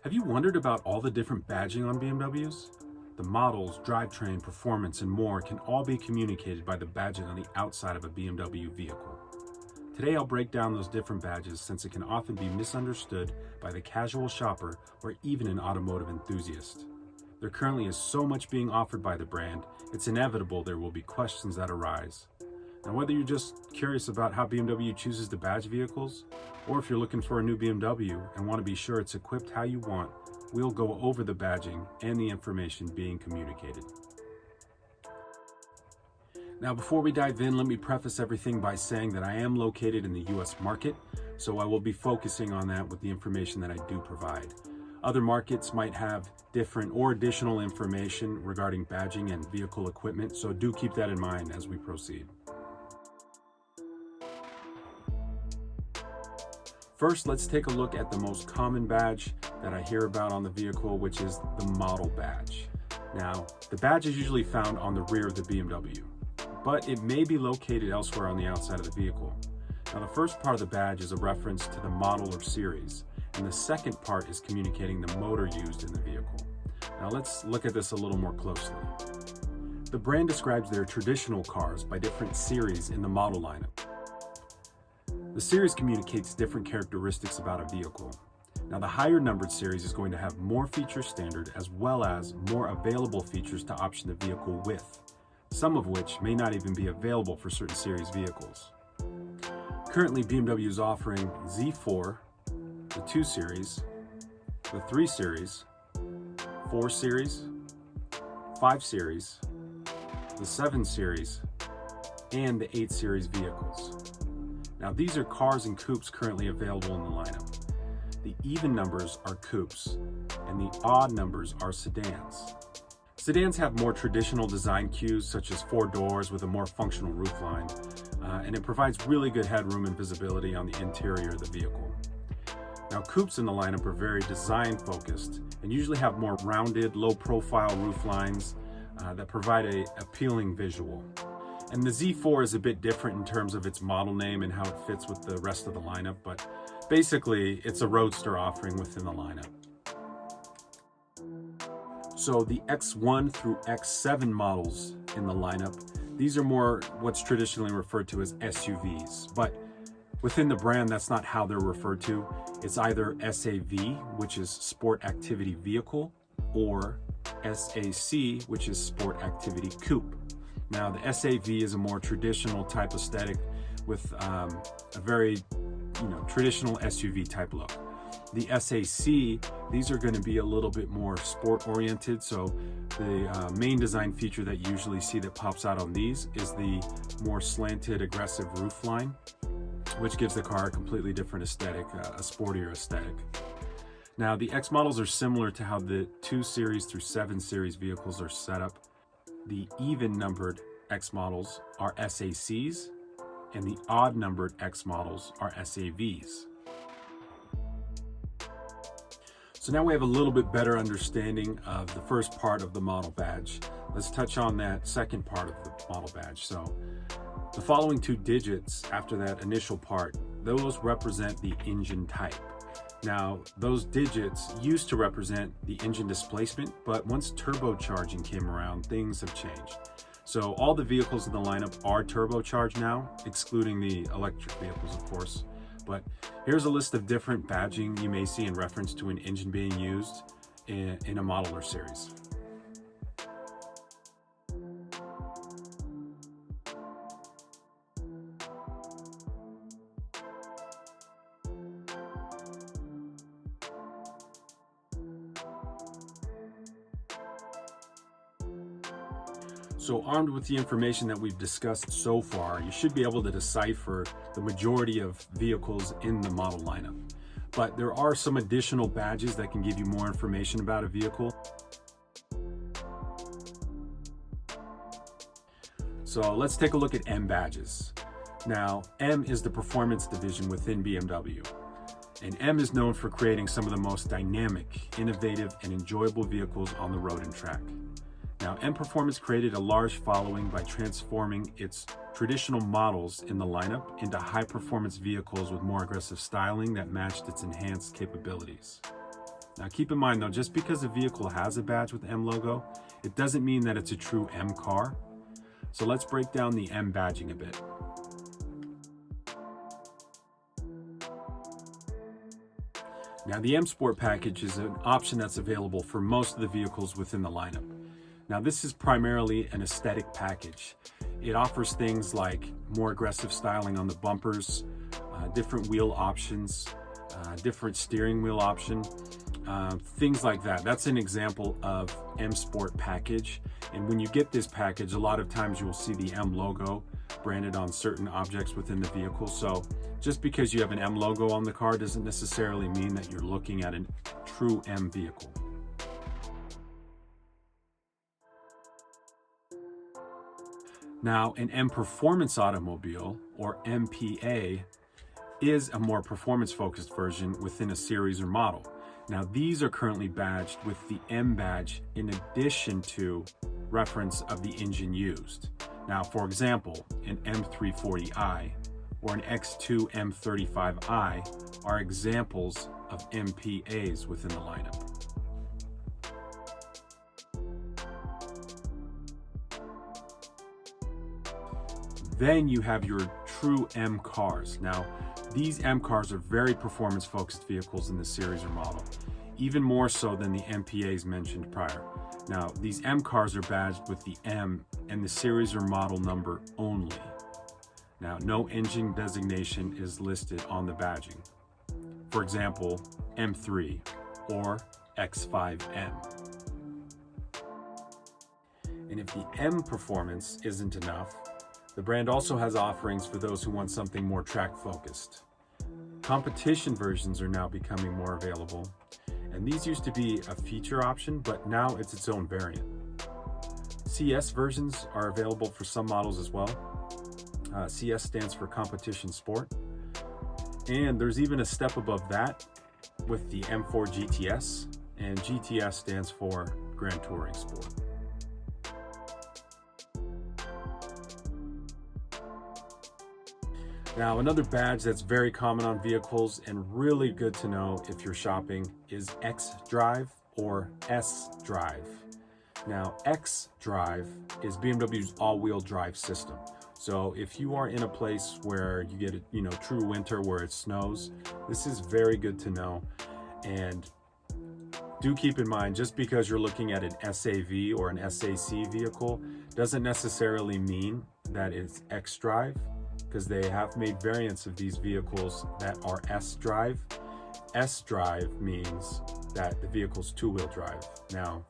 Have you wondered about all the different badging on BMWs? The models, drivetrain, performance, and more can all be communicated by the badging on the outside of a BMW vehicle. Today I'll break down those different badges since it can often be misunderstood by the casual shopper or even an automotive enthusiast. There currently is so much being offered by the brand, it's inevitable there will be questions that arise. Now, whether you're just curious about how BMW chooses to badge vehicles, or if you're looking for a new BMW and want to be sure it's equipped how you want, we'll go over the badging and the information being communicated. Now, before we dive in, let me preface everything by saying that I am located in the US market, so I will be focusing on that with the information that I do provide. Other markets might have different or additional information regarding badging and vehicle equipment, so do keep that in mind as we proceed. First, let's take a look at the most common badge that I hear about on the vehicle, which is the model badge. Now, the badge is usually found on the rear of the BMW, but it may be located elsewhere on the outside of the vehicle. Now, the first part of the badge is a reference to the model or series, and the second part is communicating the motor used in the vehicle. Now, let's look at this a little more closely. The brand describes their traditional cars by different series in the model lineup. The series communicates different characteristics about a vehicle. Now, the higher numbered series is going to have more features standard as well as more available features to option the vehicle with, some of which may not even be available for certain series vehicles. Currently, BMW is offering Z4, the 2 Series, the 3 Series, 4 Series, 5 Series, the 7 Series, and the 8 Series vehicles. Now, these are cars and coupes currently available in the lineup. The even numbers are coupes, and the odd numbers are sedans. Sedans have more traditional design cues, such as 4 doors with a more functional roofline, and it provides really good headroom and visibility on the interior of the vehicle. Now, coupes in the lineup are very design-focused and usually have more rounded, low-profile rooflines that provide an appealing visual. And the Z4 is a bit different in terms of its model name and how it fits with the rest of the lineup, but basically it's a roadster offering within the lineup. So the X1 through X7 models in the lineup, these are more what's traditionally referred to as SUVs, but within the brand, that's not how they're referred to. It's either SAV, which is Sport Activity Vehicle, or SAC, which is Sport Activity Coupe. Now, the SAV is a more traditional type aesthetic with a very, traditional SUV type look. The SAC, these are going to be a little bit more sport oriented. So the main design feature that you usually see that pops out on these is the more slanted, aggressive roofline, which gives the car a completely different aesthetic, a sportier aesthetic. Now, the X models are similar to how the 2 Series through 7 Series vehicles are set up. The even-numbered X models are SACs, and the odd-numbered X models are SAVs. So now we have a little bit better understanding of the first part of the model badge. Let's touch on that second part of the model badge. So the following 2 digits after that initial part, those represent the engine type. Now, those digits used to represent the engine displacement, but once turbocharging came around, things have changed. So all the vehicles in the lineup are turbocharged now, excluding the electric vehicles, of course. But here's a list of different badging you may see in reference to an engine being used in a model or series. So armed with the information that we've discussed so far, you should be able to decipher the majority of vehicles in the model lineup. But there are some additional badges that can give you more information about a vehicle. So let's take a look at M badges. Now, M is the performance division within BMW. And M is known for creating some of the most dynamic, innovative, and enjoyable vehicles on the road and track. Now, M Performance created a large following by transforming its traditional models in the lineup into high-performance vehicles with more aggressive styling that matched its enhanced capabilities. Now, Now keep in mind though, just because a vehicle has a badge with M logo, it doesn't mean that it's a true M car. So let's break down the M badging a bit. Now the M Sport package is an option that's available for most of the vehicles within the lineup. Now this is primarily an aesthetic package. It offers things like more aggressive styling on the bumpers, different wheel options, different steering wheel option, things like that. That's an example of M Sport package. And when you get this package, a lot of times you will see the M logo branded on certain objects within the vehicle. So just because you have an M logo on the car doesn't necessarily mean that you're looking at a true M vehicle. Now, an M Performance automobile, or MPA, is a more performance-focused version within a series or model. Now, these are currently badged with the M badge in addition to reference of the engine used. Now, for example, an M340i or an X2 M35i are examples of MPAs within the lineup. Then you have your true M cars. Now, these M cars are very performance-focused vehicles in the series or model, even more so than the MPAs mentioned prior. Now, these M cars are badged with the M and the series or model number only. Now, no engine designation is listed on the badging. For example, M3 or X5M. And if the M performance isn't enough, the brand also has offerings for those who want something more track-focused. Competition versions are now becoming more available, and these used to be a feature option, but now it's its own variant. CS versions are available for some models as well. CS stands for Competition Sport, and there's even a step above that with the M4 GTS, and GTS stands for Grand Touring Sport. Now, another badge that's very common on vehicles and really good to know if you're shopping is xDrive or sDrive. Now, xDrive is BMW's all-wheel drive system. So if you are in a place where you get a true winter where it snows, this is very good to know. And do keep in mind, just because you're looking at an SAV or an SAC vehicle doesn't necessarily mean that it's xDrive, because they have made variants of these vehicles that are sDrive. sDrive means that the vehicle's two-wheel drive. Now,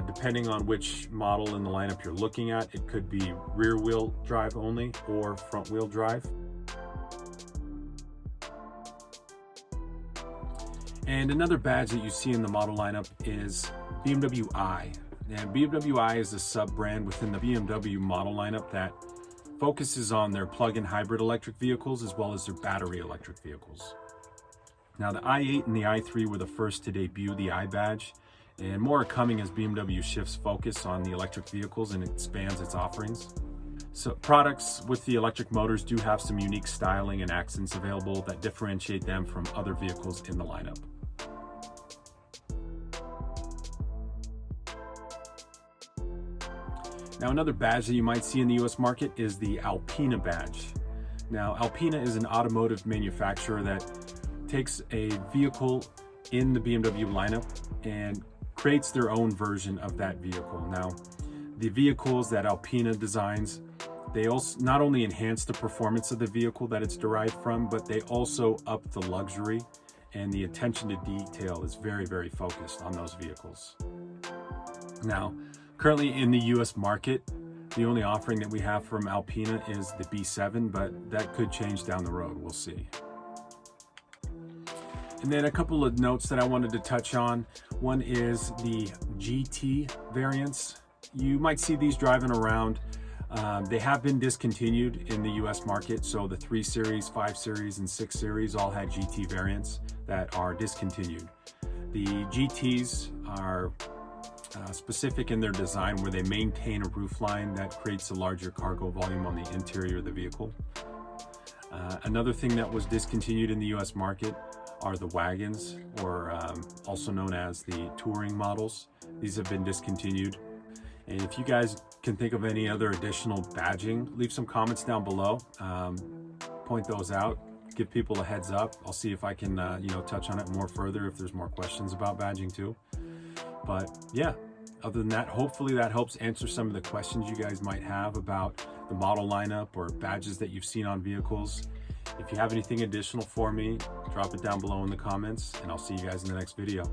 depending on which model in the lineup you're looking at, it could be rear-wheel drive only or front-wheel drive. And another badge that you see in the model lineup is BMW i. And BMW i is a sub-brand within the BMW model lineup that focuses on their plug-in hybrid electric vehicles as well as their battery electric vehicles. Now, the i8 and the i3 were the first to debut the i badge, and more are coming as BMW shifts focus on the electric vehicles and expands its offerings. So products with the electric motors do have some unique styling and accents available that differentiate them from other vehicles in the lineup. Now, another badge that you might see in the US market is the Alpina badge. Now, Alpina is an automotive manufacturer that takes a vehicle in the BMW lineup and creates their own version of that vehicle. Now, the vehicles that Alpina designs, they also not only enhance the performance of the vehicle that it's derived from, but they also up the luxury, and the attention to detail is very, very focused on those vehicles. Now, currently in the US market, the only offering that we have from Alpina is the B7, but that could change down the road. We'll see. And then a couple of notes that I wanted to touch on. One is the GT variants. You might see these driving around. They have been discontinued in the US market. So the 3 Series, 5 Series, and 6 Series all had GT variants that are discontinued. The GTs are specific in their design, where they maintain a roofline that creates a larger cargo volume on the interior of the vehicle. Another thing that was discontinued in the US market are the wagons, or also known as the touring models. These have been discontinued. And if you guys can think of any other additional badging, leave some comments down below. Point those out, give people a heads up. I'll see if I can touch on it more further if there's more questions about badging too. But yeah, other than that, hopefully that helps answer some of the questions you guys might have about the model lineup or badges that you've seen on vehicles. If you have anything additional for me, drop it down below in the comments, and I'll see you guys in the next video.